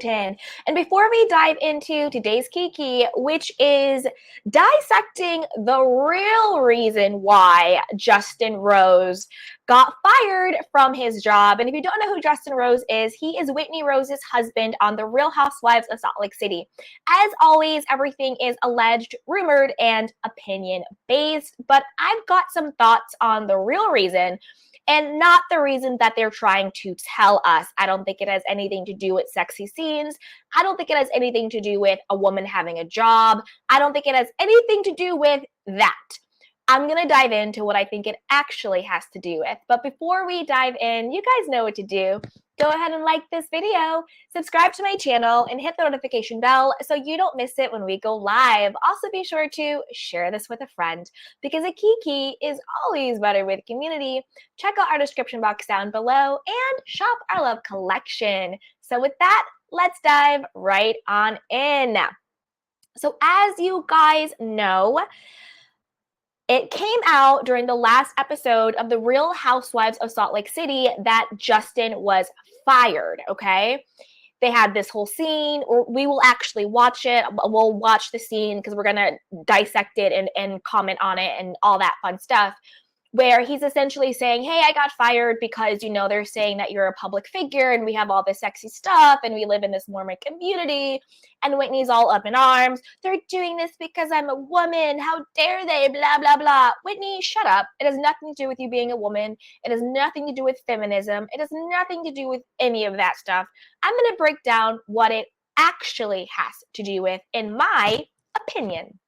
And before we dive into today's Kiki, which is dissecting the real reason why Justin Rose got fired from his job. And if you don't know who Justin Rose is, he is Whitney Rose's husband on The Real Housewives of Salt Lake City. As always, everything is alleged, rumored, and opinion based, but I've got some thoughts on the real reason and not the reason that they're trying to tell us. I don't think it has anything to do with sexy scenes. I don't think it has anything to do with a woman having a job. I don't think it has anything to do with that. I'm going to dive into what I think it actually has to do with. But before we dive in, you guys know what to do. Go ahead and like this video, subscribe to my channel, and hit the notification bell so you don't miss it when we go live. Also, be sure to share this with a friend because a Kiki is always better with community. Check out our description box down below and shop our love collection. So with that, let's dive right on in. So as you guys know, it came out during the last episode of The Real Housewives of Salt Lake City that Justin was fired, okay? They had this whole scene. We will actually watch it. We'll watch the scene because we're going to dissect it and comment on it and all that fun stuff, where he's essentially saying, hey, I got fired because, you know, they're saying that you're a public figure and we have all this sexy stuff and we live in this Mormon community. And Whitney's all up in arms. They're doing this because I'm a woman. How dare they? Blah, blah, blah. Whitney, shut up. It has nothing to do with you being a woman. It has nothing to do with feminism. It has nothing to do with any of that stuff. I'm going to break down what it actually has to do with, in my opinion.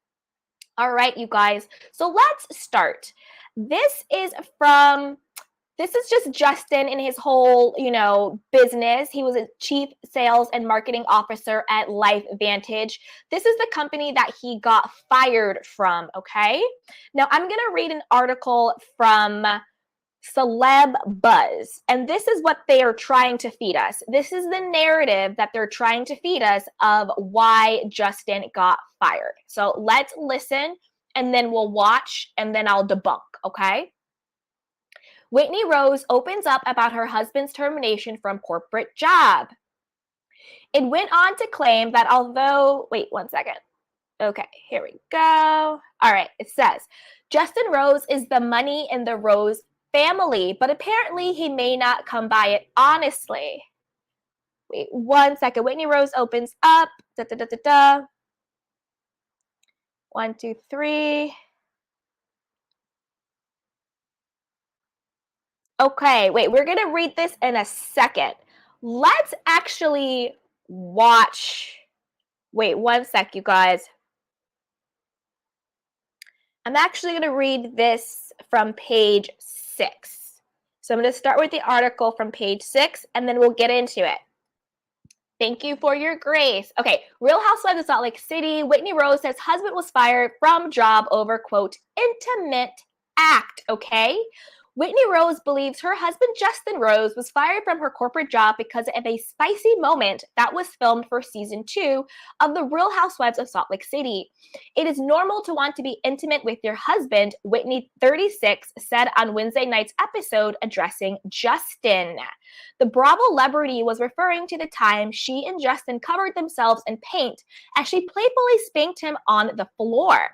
All right, you guys. So let's start. This is just Justin in his whole, business. He was a chief sales and marketing officer at Life Vantage. This is the company that he got fired from, okay? Now, I'm going to read an article from Celeb Buzz, and this is what they are trying to feed us. This is the narrative that they're trying to feed us of why Justin got fired. So let's listen, and then we'll watch, and then I'll debunk, okay? Whitney Rose opens up about her husband's termination from corporate job. It went on to claim that although, wait 1 second. Okay, here we go. All right, it says, Justin Rose is the money in the Rose family, but apparently he may not come by it honestly. Wait 1 second. Whitney Rose opens up. Da, da, da, da, da. 1, 2, 3. Okay, wait, we're going to read this in a second. Let's actually watch. Wait 1 sec, you guys. I'm actually going to read this from page 6. So I'm going to start with the article from page 6, and then we'll get into it. Thank you for your grace. Okay, Real Housewives of Salt Lake City. Whitney Rose says husband was fired from job over, quote, intimate act, okay? Whitney Rose believes her husband Justin Rose was fired from her corporate job because of a spicy moment that was filmed for season 2 of The Real Housewives of Salt Lake City. It is normal to want to be intimate with your husband, Whitney, 36, said on Wednesday night's episode addressing Justin. The Bravo celebrity was referring to the time she and Justin covered themselves in paint as she playfully spanked him on the floor.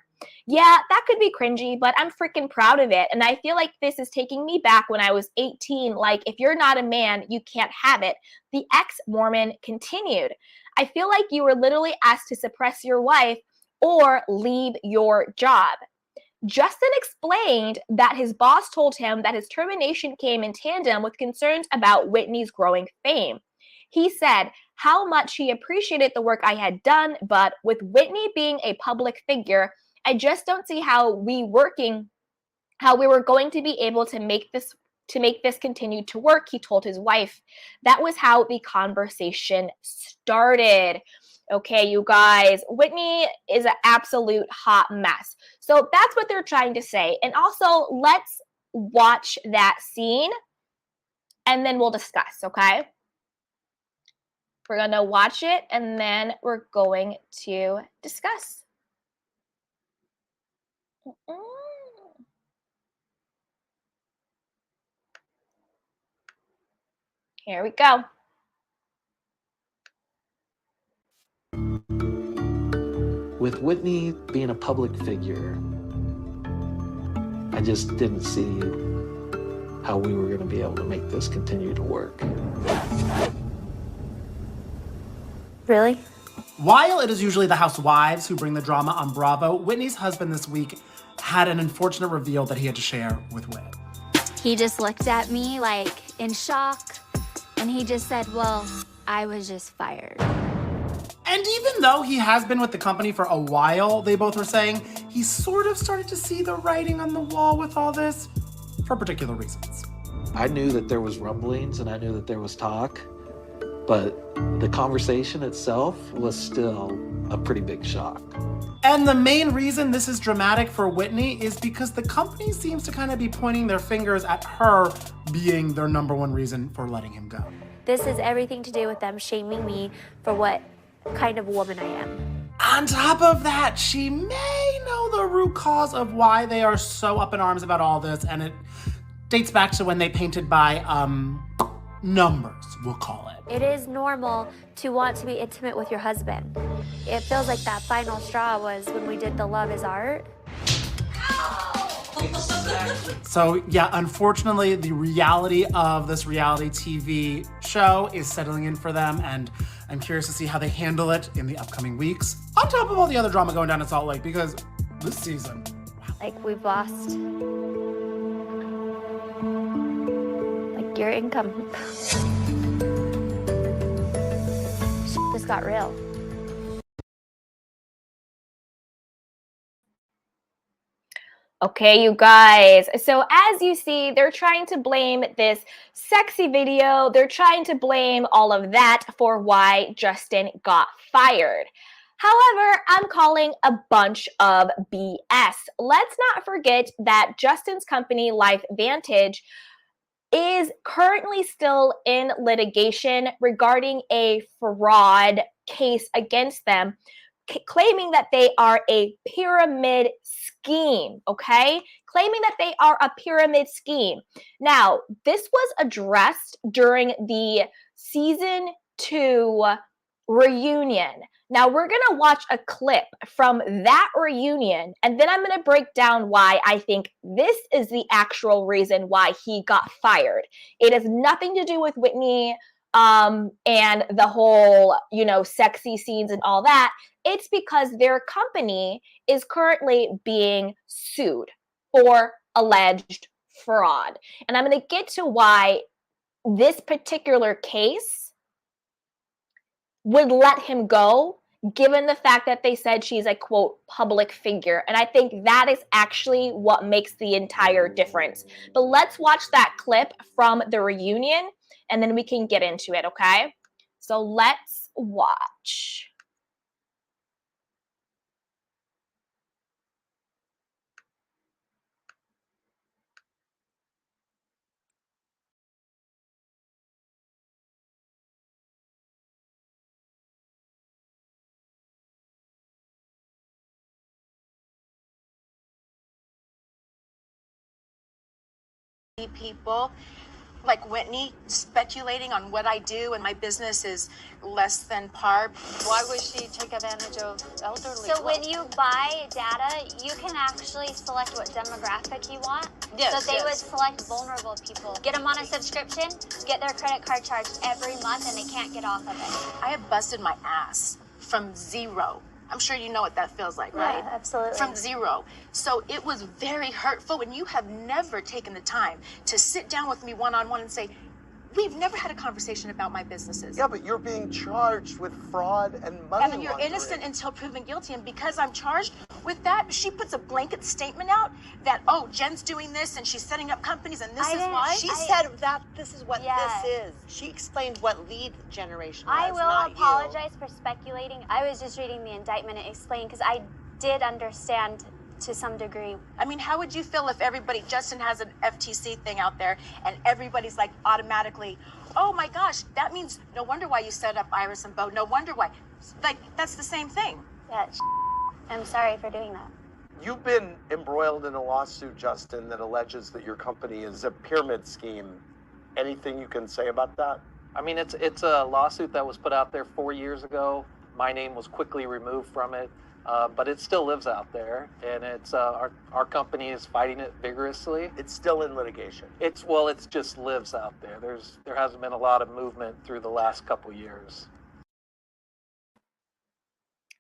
Yeah, that could be cringy, but I'm freaking proud of it. And I feel like this is taking me back when I was 18. Like, if you're not a man, you can't have it. The ex-Mormon continued. I feel like you were literally asked to suppress your wife or leave your job. Justin explained that his boss told him that his termination came in tandem with concerns about Whitney's growing fame. He said how much he appreciated the work I had done, but with Whitney being a public figure, I just don't see how we were going to be able to make this continue to work, he told his wife. That was how the conversation started. Okay, you guys, Whitney is an absolute hot mess. So that's what they're trying to say. And also, let's watch that scene and then we'll discuss, okay? We're going to watch it and then we're going to discuss. Here we go. With Whitney being a public figure, I just didn't see how we were going to be able to make this continue to work. Really? While it is usually the housewives who bring the drama on Bravo, Whitney's husband this week had an unfortunate reveal that he had to share with Whit. He just looked at me like in shock, and he just said, well, I was just fired. And even though he has been with the company for a while, they both were saying he sort of started to see the writing on the wall with all this for particular reasons. I knew that there was rumblings and I knew that there was talk, but the conversation itself was still a pretty big shock. And the main reason this is dramatic for Whitney is because the company seems to kind of be pointing their fingers at her being their number one reason for letting him go. This has everything to do with them shaming me for what kind of woman I am. On top of that, she may know the root cause of why they are so up in arms about all this, and it dates back to when they painted by numbers, we'll call it. It is normal to want to be intimate with your husband. It feels like that final straw was when we did the Love is Art. So yeah, unfortunately, the reality of this reality TV show is settling in for them, and I'm curious to see how they handle it in the upcoming weeks, on top of all the other drama going down in Salt Lake, because this season, wow. Like we've lost, like your income. This got real. Okay, you guys. So as you see, they're trying to blame this sexy video. They're trying to blame all of that for why Justin got fired. However, I'm calling a bunch of BS. Let's not forget that Justin's company, LifeVantage, is currently still in litigation regarding a fraud case against them, claiming that they are a pyramid scheme, okay? Claiming that they are a pyramid scheme. Now, this was addressed during the season 2 reunion. Now, we're going to watch a clip from that reunion, and then I'm going to break down why I think this is the actual reason why he got fired. It has nothing to do with Whitney and the whole, sexy scenes and all that. It's because their company is currently being sued for alleged fraud. And I'm going to get to why this particular case would let him go, given the fact that they said she's a, quote, public figure. And I think that is actually what makes the entire difference. But let's watch that clip from the reunion, and then we can get into it, okay? So let's watch. People like Whitney speculating on what I do, and my business is less than par. Why would she take advantage of elderly? So when you buy data, you can actually select what demographic you want. Yes, so they yes. would select vulnerable people. Get them on a subscription, get their credit card charged every month, and they can't get off of it. I have busted my ass from zero. I'm sure you know what that feels like, right? Yeah, absolutely. From zero. So it was very hurtful, and you have never taken the time to sit down with me one-on-one and say, we've never had a conversation about my businesses. Yeah, but you're being charged with fraud and money And you're laundering. innocent until proven guilty. And because I'm charged with that, she puts a blanket statement out that, oh, Jen's doing this and she's setting up companies and this is why. She said that this is what Yeah. this is. She explained what lead generation was, I will not apologize for speculating. I was just reading the indictment and explaining because I did understand to some degree. I mean, how would you feel if Justin has an FTC thing out there and everybody's like automatically, oh my gosh, that means no wonder why you set up Iris and Bo. No wonder why. Like, that's the same thing. Yeah, I'm sorry for doing that. You've been embroiled in a lawsuit, Justin, that alleges that your company is a pyramid scheme. Anything you can say about that? I mean, it's a lawsuit that was put out there 4 years ago. My name was quickly removed from it, but it still lives out there, and it's our company is fighting it vigorously. It's still in litigation. It just lives out there. There hasn't been a lot of movement through the last couple years.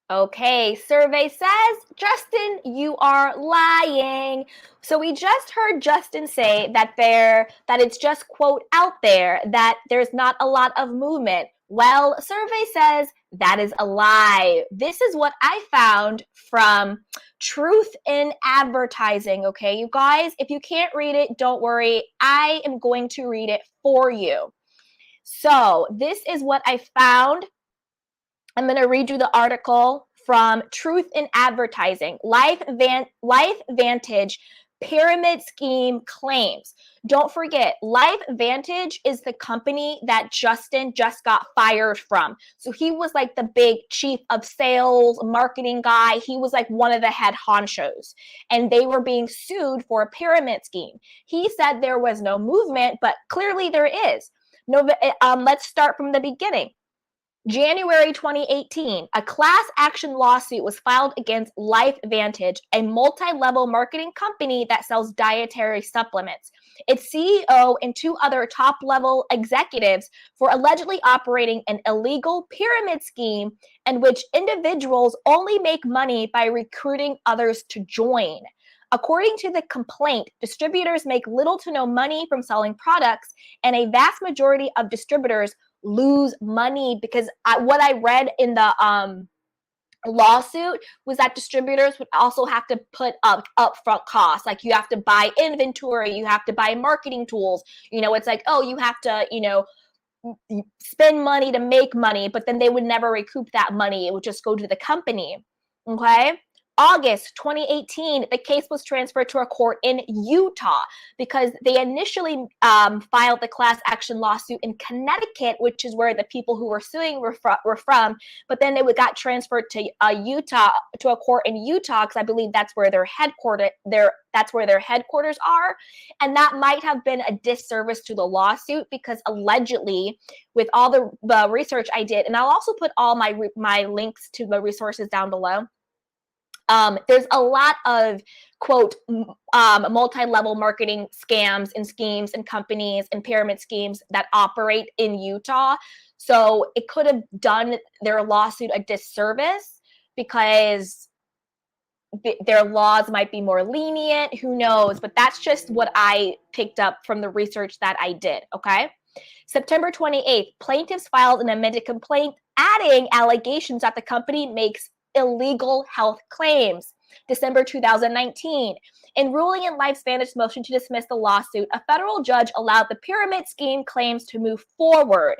Okay, survey says, Justin, you are lying. So we just heard Justin say that it's just, quote, out there, that there's not a lot of movement. Well, survey says that is a lie. This is what I found from Truth in Advertising, okay, you guys? If you can't read it, don't worry. I am going to read it for you. So this is what I found. I'm going to read you the article from Truth in Advertising. Life Vantage Pyramid Scheme Claims. Don't forget, Life Vantage is the company that Justin just got fired from. So he was like the big chief of sales, marketing guy. He was like one of the head honchos. And they were being sued for a pyramid scheme. He said there was no movement, but clearly there is. Let's start from the beginning. January 2018, a class action lawsuit was filed against Life Vantage, a multi-level marketing company that sells dietary supplements. Its CEO and 2 other top-level executives for allegedly operating an illegal pyramid scheme in which individuals only make money by recruiting others to join. According to the complaint, distributors make little to no money from selling products, and a vast majority of distributors lose money because what I read in the lawsuit was that distributors would also have to put up upfront costs. Like you have to buy inventory, you have to buy marketing tools. It's like, oh, you have to, spend money to make money, but then they would never recoup that money. It would just go to the company. Okay. August 2018, the case was transferred to a court in Utah because they initially filed the class action lawsuit in Connecticut, which is where the people who were suing were from. But then it got transferred to Utah, to a court in Utah, because I believe that's where their headquarters are. And that might have been a disservice to the lawsuit because allegedly, with all the research I did, and I'll also put all my links to the resources down below. There's a lot of, quote, multi-level marketing scams and schemes and companies and pyramid schemes that operate in Utah. So it could have done their lawsuit a disservice because their laws might be more lenient. Who knows? But that's just what I picked up from the research that I did. Okay. September 28th, plaintiffs filed an amended complaint adding allegations that the company makes illegal health claims. December 2019, in ruling in Life Vantage's motion to dismiss the lawsuit, a federal judge allowed the pyramid scheme claims to move forward,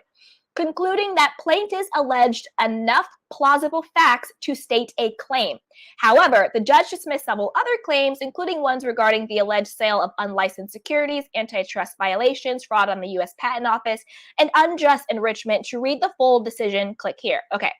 concluding that plaintiffs alleged enough plausible facts to state a claim. However, the judge dismissed several other claims, including ones regarding the alleged sale of unlicensed securities, antitrust violations, fraud on the U.S. Patent Office, and unjust enrichment. To read the full decision, click here. Okay.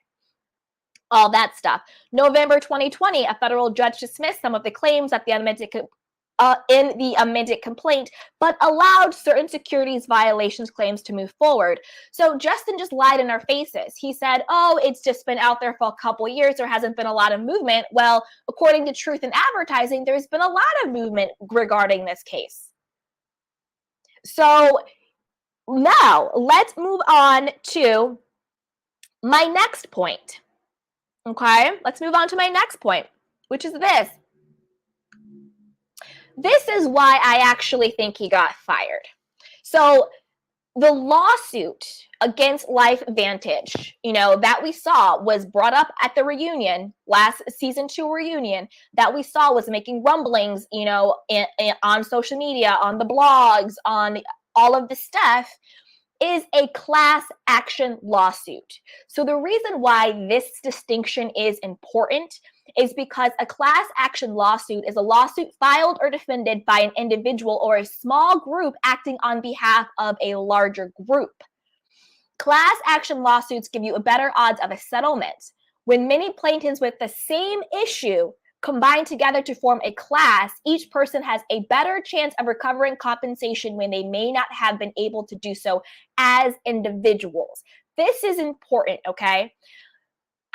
All that stuff. November 2020, a federal judge dismissed some of the claims that in the amended complaint, but allowed certain securities violations claims to move forward. So Justin just lied in our faces. He said, oh, it's just been out there for a couple years. There hasn't been a lot of movement. Well, according to Truth in Advertising, there's been a lot of movement regarding this case. So now let's move on to my next point. Okay, let's move on to my next point, which is this. This is why I actually think he got fired. So the lawsuit against Life Vantage, that we saw was brought up at the reunion, last season 2 reunion, that we saw was making rumblings, on social media, on the blogs, on all of the stuff, is a class action lawsuit. So the reason why this distinction is important is because a class action lawsuit is a lawsuit filed or defended by an individual or a small group acting on behalf of a larger group. Class action lawsuits give you a better odds of a settlement. When many plaintiffs with the same issue combine together to form a class, each person has a better chance of recovering compensation when they may not have been able to do so as individuals. This is important, okay?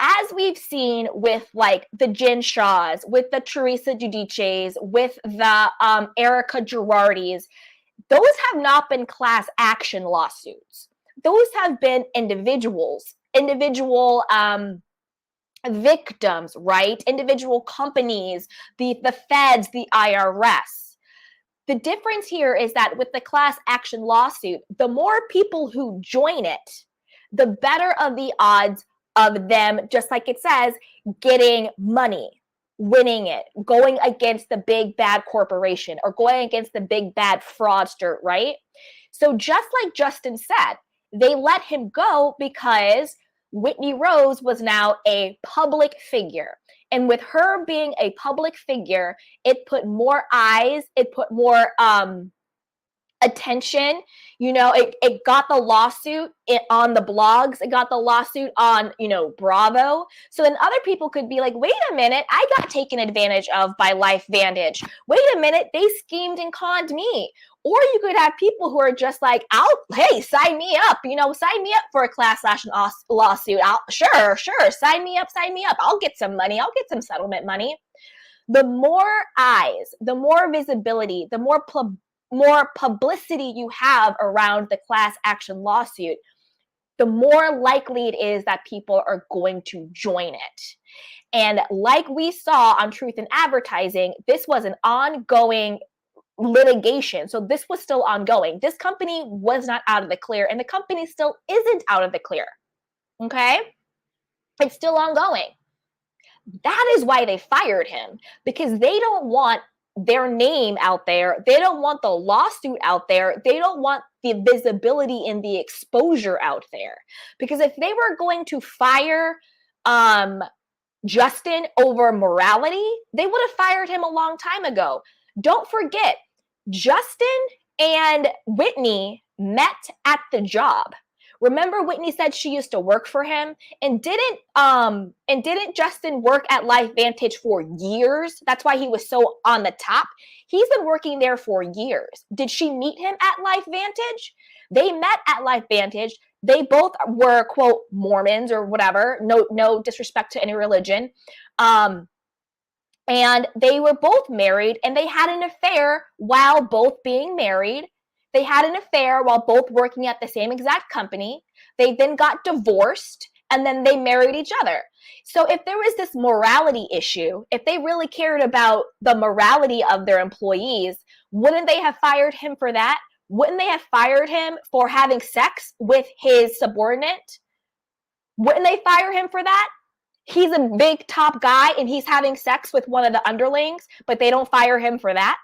as we've seen with like the Jen Shaws, with the Teresa Giudices, with the Erica Girardis, those have not been class action lawsuits. Those have been individual victims, right? Individual companies, the feds, the IRS. The difference here is that with the class action lawsuit, the more people who join it, the better of the odds of them, just like it says, getting money, winning it, going against the big bad corporation or going against the big bad fraudster, right? So just like Justin said, they let him go because Whitney Rose was now a public figure. And with her being a public figure, it put more eyes, it put more attention. It got the lawsuit on the blogs, it got the lawsuit on, Bravo. So then other people could be like, wait a minute, I got taken advantage of by LifeVantage. Wait a minute, they schemed and conned me. Or you could have people who are just like, hey, sign me up, sign me up for a class action lawsuit. Sure, sign me up. I'll get some money. I'll get some settlement money. The more eyes, the more visibility, the more publicity you have around the class action lawsuit, the more likely it is that people are going to join it. And like we saw on Truth in Advertising, this was an ongoing litigation. So this was still ongoing. This company was not out of the clear, and the company still isn't out of the clear. Okay? It's still ongoing. That is why they fired him, because they don't want their name out there. They don't want the lawsuit out there. They don't want the visibility and the exposure out there. Because if they were going to fire Justin over morality, they would have fired him a long time ago. Don't forget, Justin and Whitney met at the job. Remember, Whitney said she used to work for him, and didn't Justin work at LifeVantage for years? That's why he was so on the top. He's been working there for years. Did she meet him at LifeVantage? They met at LifeVantage. They both were, quote, Mormons or whatever. No disrespect to any religion. And they were both married, and they had an affair while both being married. They had an affair while both working at the same exact company. They then got divorced, and then they married each other. So if there was this morality issue, if they really cared about the morality of their employees, wouldn't they have fired him for that? Wouldn't they have fired him for having sex with his subordinate? Wouldn't they fire him for that? He's a big top guy, and he's having sex with one of the underlings, but they don't fire him for that.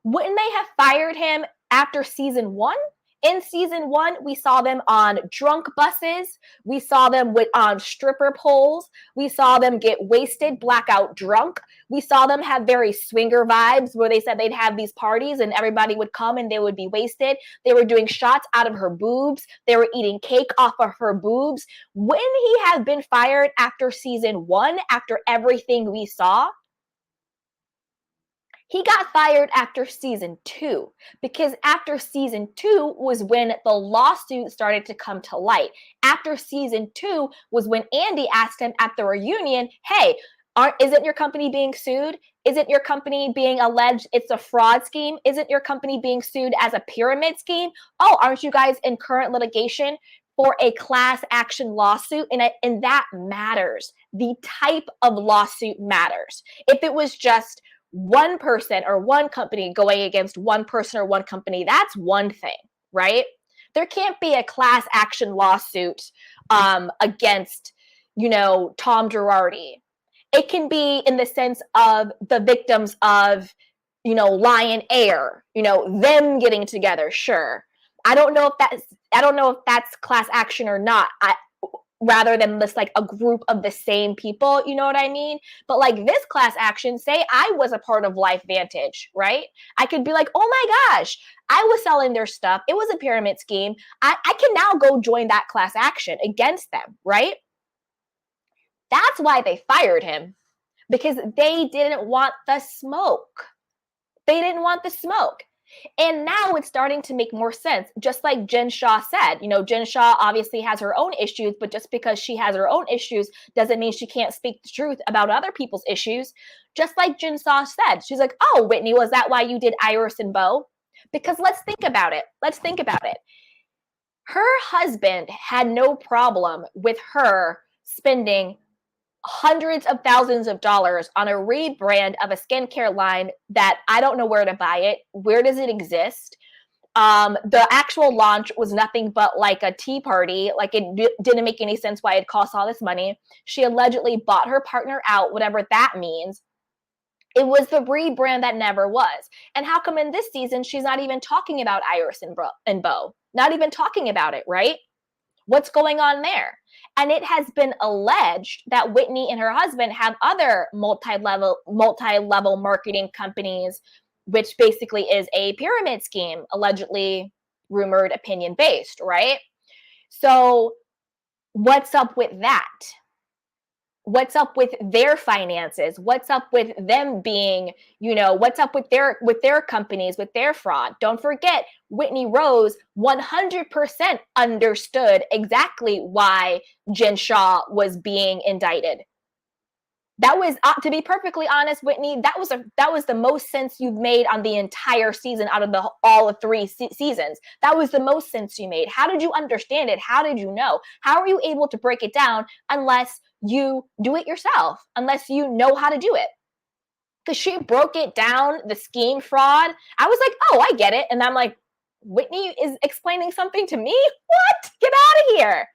Wouldn't they have fired him after season 1? In season 1, we saw them on drunk buses. We saw them on stripper poles. We saw them get wasted, blackout drunk. We saw them have very swinger vibes where they said they'd have these parties and everybody would come and they would be wasted. They were doing shots out of her boobs. They were eating cake off of her boobs. Wouldn't he have been fired after season 1, after everything we saw? He got fired after season 2, because after season 2 was when the lawsuit started to come to light. After season 2 was when Andy asked him at the reunion, hey, isn't your company being sued? Isn't your company being alleged it's a fraud scheme? Isn't your company being sued as a pyramid scheme? Oh, aren't you guys in current litigation for a class action lawsuit? And that matters. The type of lawsuit matters. If it was just one person or one company going against one person or one company, that's one thing, right? There can't be a class action lawsuit against, Tom Girardi. It can be in the sense of the victims of, Lion Air, them getting together. Sure. I don't know if that's class action or not. Rather than this like a group of the same people, you know what I mean? But like this class action, say I was a part of LifeVantage, right? I could be like, oh my gosh, I was selling their stuff. It was a pyramid scheme. I can now go join that class action against them, right? That's why they fired him, because they didn't want the smoke. They didn't want the smoke. And now it's starting to make more sense. Just like Jen Shah said, Jen Shah obviously has her own issues, but just because she has her own issues doesn't mean she can't speak the truth about other people's issues. Just like Jen Shah said, she's like, oh, Whitney, was that why you did Iris and Bo? Because let's think about it. Her husband had no problem with her spending hundreds of thousands of dollars on a rebrand of a skincare line that I don't know where to buy it. Where does it exist? The actual launch was nothing but like a tea party. Like it didn't make any sense why it cost all this money. She allegedly bought her partner out, whatever that means. It was the rebrand that never was. And how come in this season she's not even talking about Iris and Bo? Not even talking about it, right? What's going on there? And it has been alleged that Whitney and her husband have other multi-level marketing companies, which basically is a pyramid scheme, allegedly rumored opinion-based, right? So what's up with that? What's up with their finances? What's up with them being, what's up with their companies, with their fraud? Don't forget, Whitney Rose 100% understood exactly why Jen Shah was being indicted. That was, to be perfectly honest, Whitney, that was the most sense you've made on the entire season out of all of 3 seasons. That was the most sense you made. How did you understand it? How did you know? How are you able to break it down unless you do it yourself, unless you know how to do it? Because she broke it down, the scheme fraud. I was like, oh, I get it. And I'm like, Whitney is explaining something to me? What? Get out of here.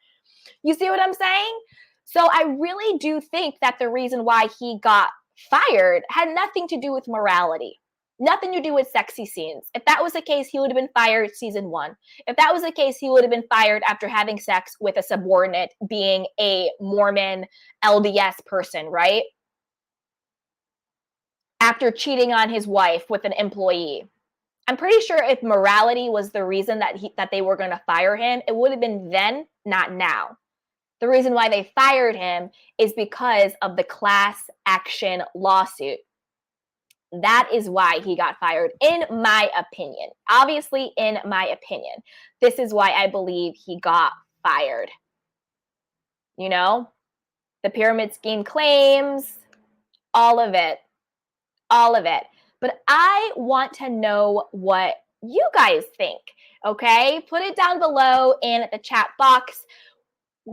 You see what I'm saying? So I really do think that the reason why he got fired had nothing to do with morality, nothing to do with sexy scenes. If that was the case, he would have been fired season 1. If that was the case, he would have been fired after having sex with a subordinate, being a Mormon LDS person, right? After cheating on his wife with an employee. I'm pretty sure if morality was the reason that they were going to fire him, it would have been then, not now. The reason why they fired him is because of the class action lawsuit. That is why he got fired, in my opinion. Obviously, in my opinion. This is why I believe he got fired. The pyramid scheme claims, all of it. All of it. But I want to know what you guys think, okay? Put it down below in the chat box.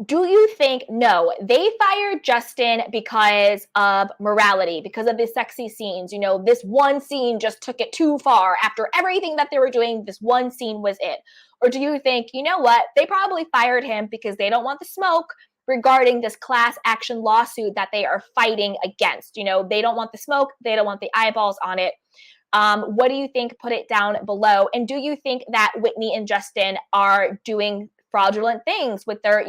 Do you think, no, they fired Justin because of morality, because of the sexy scenes? This one scene just took it too far. After everything that they were doing, this one scene was it. Or do you think, you know what, they probably fired him because they don't want the smoke regarding this class action lawsuit that they are fighting against? They don't want the smoke. They don't want the eyeballs on it. What do you think? Put it down below. And do you think that Whitney and Justin are doing fraudulent things with their,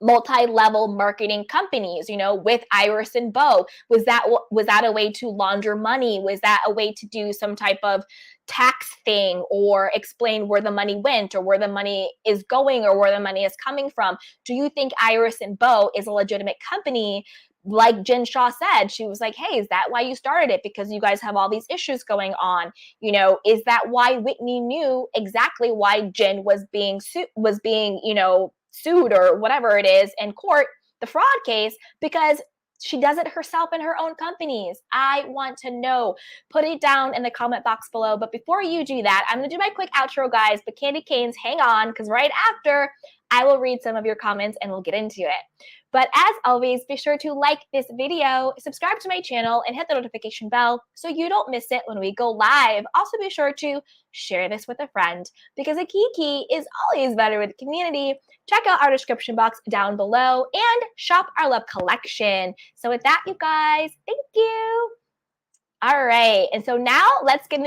multi-level marketing companies, with Iris and Bo? Was that a way to launder money? Was that a way to do some type of tax thing, or explain where the money went, or where the money is going, or where the money is coming from? Do you think Iris and Bo is a legitimate company? Like Jen Shah said, she was like, hey, is that why you started it? Because you guys have all these issues going on. Is that why Whitney knew exactly why Jen was being sued or whatever it is in court, the fraud case? Because she does it herself in her own companies. I want to know. Put it down in the comment box below. But before you do that, I'm going to do my quick outro, guys. But Candy Canes, hang on, because right after, I will read some of your comments and we'll get into it. But as always, be sure to like this video, subscribe to my channel, and hit the notification bell so you don't miss it when we go live. Also, be sure to share this with a friend, because a kiki is always better with the community. Check out our description box down below and shop our love collection. So with that, you guys, thank you. All right. And so now let's get into